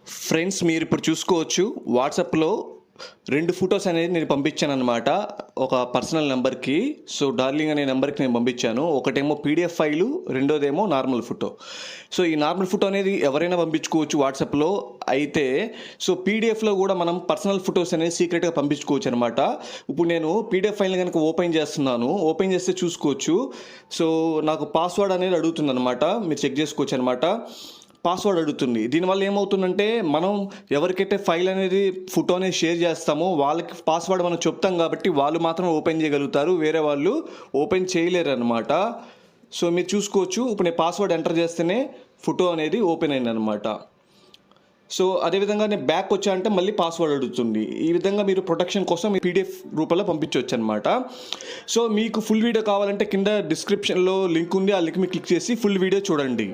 Friends, మీరు ఇప్పుడు చూసుకోవచ్చు వాట్సాప్లో 2 ఫొటోస్ అనేది నేను పంపించాననమాట. ఒక పర్సనల్ నెంబర్‌కి. సో, డార్లింగ్ అనే నెంబర్‌కి నేను పంపించాను. ఒకటేమో పీడీఎఫ్ ఫైలు, రెండోదేమో నార్మల్ ఫోటో. సో, ఈ నార్మల్ ఫోటో అనేది ఎవరైనా పంపించుకోవచ్చు వాట్సాప్‌లో. అయితే పీడీఎఫ్‌లో కూడా మనం పర్సనల్ ఫొటోస్ అనేది సీక్రెట్‌గా పంపించుకోవచ్చు అనమాట. ఇప్పుడు నేను పీడీఎఫ్ ఫైల్‌ని కనుక ఓపెన్ చేస్తున్నాను. ఓపెన్ చేస్తే చూసుకోవచ్చు. సో, నాకు పాస్వర్డ్ అనేది అడుగుతుందనమాట. మీరు చెక్ చేసుకోవచ్చు అనమాట. పాస్వర్డ్ అడుగుతుంది. దీనివల్ల ఏమవుతుందంటే, మనం ఎవరికైతే ఫైల్ అనేది ఫోటో అనేది షేర్ చేస్తామో వాళ్ళకి పాస్వర్డ్ మనం చెప్తాం కాబట్టి వాళ్ళు మాత్రం ఓపెన్ చేయగలుగుతారు. వేరే వాళ్ళు ఓపెన్ చేయలేరన్నమాట. సో, మీరు చూసుకోవచ్చు. ఇప్పుడు నేను పాస్వర్డ్ ఎంటర్ చేస్తేనే ఫోటో అనేది ఓపెన్ అయిందనమాట. సో, అదేవిధంగా నేను బ్యాక్ వచ్చా అంటే మళ్ళీ పాస్వర్డ్ అడుగుతుంది. ఈ విధంగా మీరు ప్రొటెక్షన్ కోసం మీ పీడీఎఫ్ రూపంలో పంపించవచ్చు అనమాట. సో, మీకు ఫుల్ వీడియో కావాలంటే కింద డిస్క్రిప్షన్లో లింక్ ఉంది. ఆ లింక్ మీద క్లిక్ చేసి ఫుల్ వీడియో చూడండి.